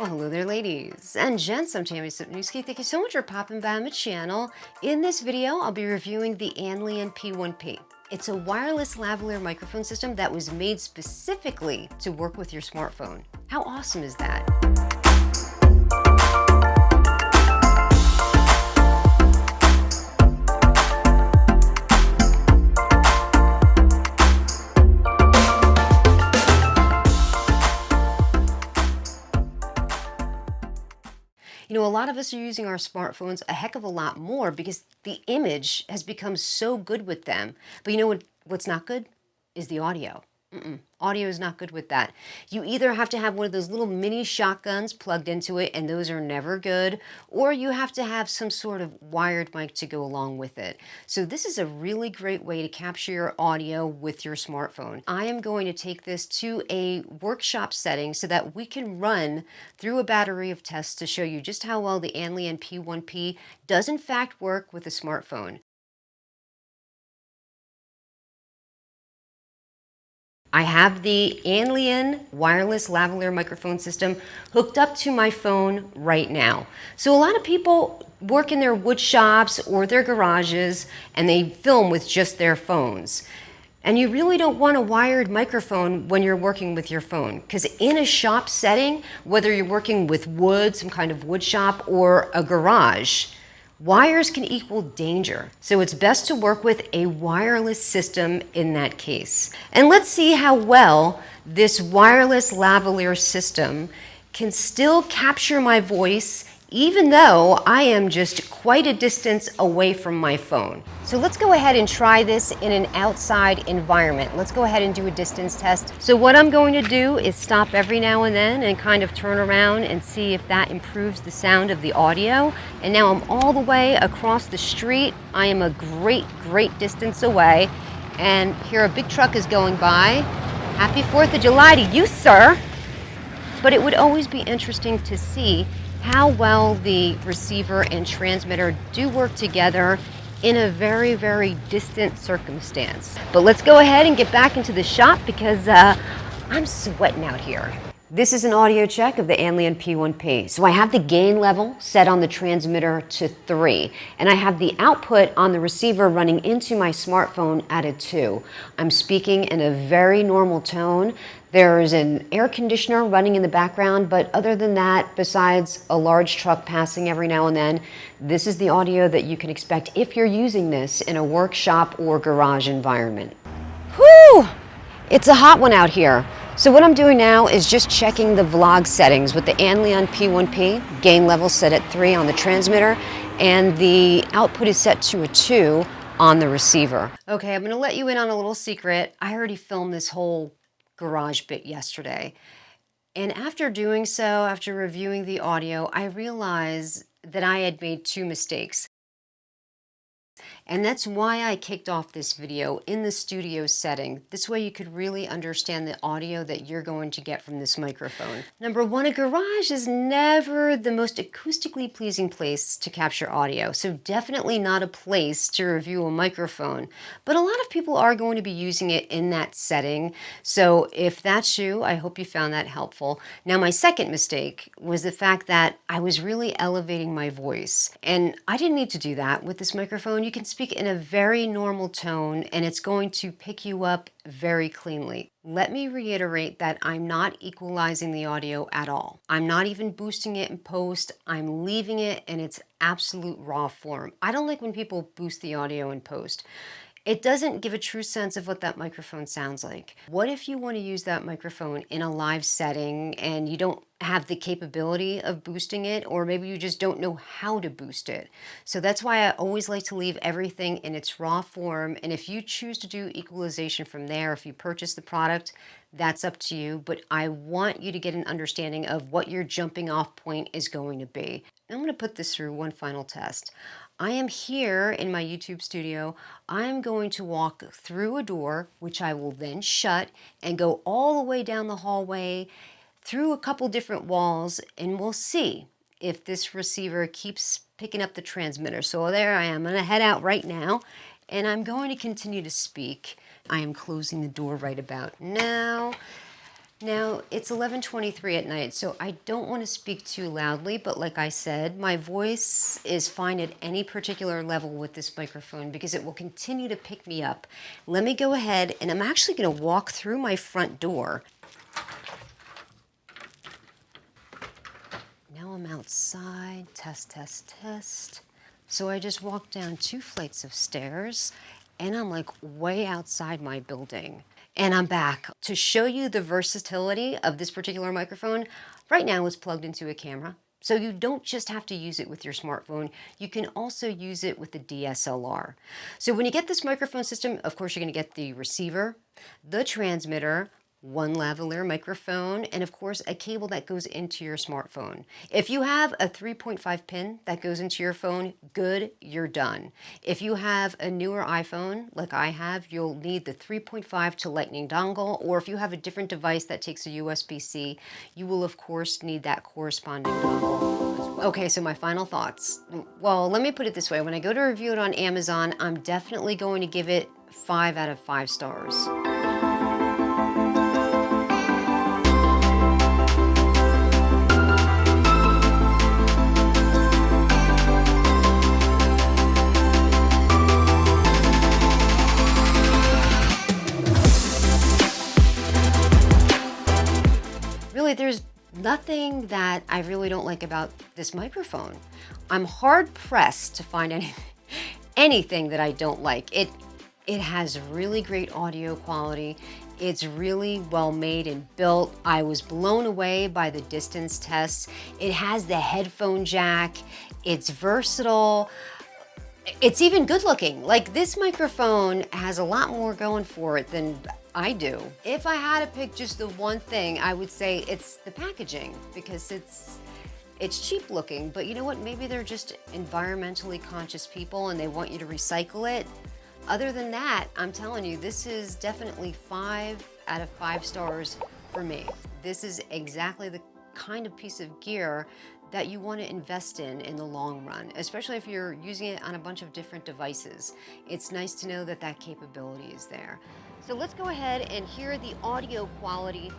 Well, hello there, ladies and gents. I'm Tammy Sipnewski. Thank you so much for popping by my channel. In this video, I'll be reviewing the Anleon P1. It's a wireless lavalier microphone system that was made specifically to work with your smartphone. How awesome is that? You know, a lot of us are using our smartphones a heck of a lot more because the image has become so good with them. But you know what's not good? Is the audio. Audio is not good with that. You either have to have one of those little mini shotguns plugged into it, and those are never good, or you have to have some sort of wired mic to go along with it. So this is a really great way to capture your audio with your smartphone. I am going to take this to a workshop setting so that we can run through a battery of tests to show you just how well the Anleon P1 does in fact work with a smartphone. I have the Anleon Wireless Lavalier Microphone system hooked up to my phone right now. So a lot of people work in their wood shops or their garages and they film with just their phones. And you really don't want a wired microphone when you're working with your phone, because in a shop setting, whether you're working with wood, some kind of wood shop, or a garage, wires can equal danger, so it's best to work with a wireless system in that case. And let's see how well this wireless lavalier system can still capture my voice even though I am just quite a distance away from my phone. So let's go ahead and try this in an outside environment. Let's go ahead and do a distance test. So what I'm going to do is stop every now and then and kind of turn around and see if that improves the sound of the audio. And now I'm all the way across the street. I am a great distance away. And here a big truck is going by. Happy 4th of July to you, sir. But it would always be interesting to see how well the receiver and transmitter do work together in a very distant circumstance. But let's go ahead and get back into the shop because I'm sweating out here. This is an audio check of the Anleon P1. So I have the gain level set on the transmitter to 3, and I have the output on the receiver running into my smartphone at a 2. I'm speaking in a very normal tone. There's an air conditioner running in the background, but other than that, besides a large truck passing every now and then, this is the audio that you can expect if you're using this in a workshop or garage environment. Whew! It's a hot one out here. So what I'm doing now is just checking the vlog settings with the Anleon P1, gain level set at 3 on the transmitter, and the output is set to a 2 on the receiver. Okay, I'm gonna let you in on a little secret. I already filmed this whole garage bit yesterday. And after doing so, after reviewing the audio, I realized that I had made 2 mistakes. And that's why I kicked off this video in the studio setting. This way you could really understand the audio that you're going to get from this microphone. Number 1, a garage is never the most acoustically pleasing place to capture audio, so definitely not a place to review a microphone. But a lot of people are going to be using it in that setting, so if that's you, I hope you found that helpful. Now my second mistake was the fact that I was really elevating my voice, and I didn't need to do that with this microphone. You can speak in a very normal tone and it's going to pick you up very cleanly. Let me reiterate that I'm not equalizing the audio at all. I'm not even boosting it in post. I'm leaving it in its absolute raw form. I don't like when people boost the audio in post. It doesn't give a true sense of what that microphone sounds like. What if you want to use that microphone in a live setting and you don't have the capability of boosting it, or maybe you just don't know how to boost it? So that's why I always like to leave everything in its raw form. And if you choose to do equalization from there, if you purchase the product, that's up to you. But I want you to get an understanding of what your jumping off point is going to be. I'm going to put this through one final test. I am here in my YouTube studio. I'm going to walk through a door, which I will then shut, and go all the way down the hallway through a couple different walls, and we'll see if this receiver keeps picking up the transmitter. So there I am. I'm going to head out right now, and I'm going to continue to speak. I am closing the door right about now. Now, it's 11:23 at night, so I don't want to speak too loudly, but like I said, my voice is fine at any particular level with this microphone because it will continue to pick me up. Let me go ahead, and I'm actually going to walk through my front door. Now I'm outside, test, test, test. So I just walked down 2 flights of stairs, and I'm like way outside my building. And I'm back. To show you the versatility of this particular microphone, right now it's plugged into a camera. So you don't just have to use it with your smartphone, you can also use it with the DSLR. So when you get this microphone system, of course you're gonna get the receiver, the transmitter, one lavalier microphone, and of course a cable that goes into your smartphone. If you have a 3.5 pin that goes into your phone, good, you're done. If you have a newer iPhone, like I have, you'll need the 3.5 to lightning dongle, or if you have a different device that takes a USB-C, you will of course need that corresponding dongle as well. Okay, so my final thoughts. Well, let me put it this way. When I go to review it on Amazon, I'm definitely going to give it 5 out of 5 stars. Really, there's nothing that I really don't like about this microphone. I'm hard pressed to find anything that I don't like. It has really great audio quality. It's really well made and built. I was blown away by the distance tests. It has the headphone jack. It's versatile. It's even good looking. Like, this microphone has a lot more going for it than I do. If I had to pick just the one thing, I would say it's the packaging, because it's cheap looking, but you know what? Maybe they're just environmentally conscious people and they want you to recycle it. Other than that, I'm telling you, this is definitely 5 out of 5 stars for me. This is exactly the kind of piece of gear that you want to invest in the long run, especially if you're using it on a bunch of different devices. It's nice to know that that capability is there. So let's go ahead and hear the audio quality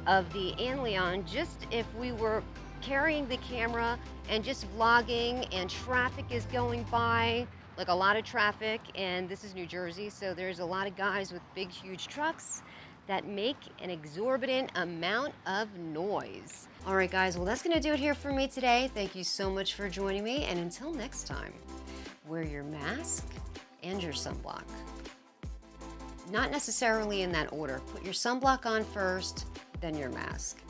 of the Anleon, just if we were carrying the camera and just vlogging and traffic is going by, like a lot of traffic, and this is New Jersey, so there's a lot of guys with big, huge trucks that make an exorbitant amount of noise. All right, guys, well, that's gonna do it here for me today. Thank you so much for joining me, and until next time, wear your mask and your sunblock. Not necessarily in that order. Put your sunblock on first, then your mask.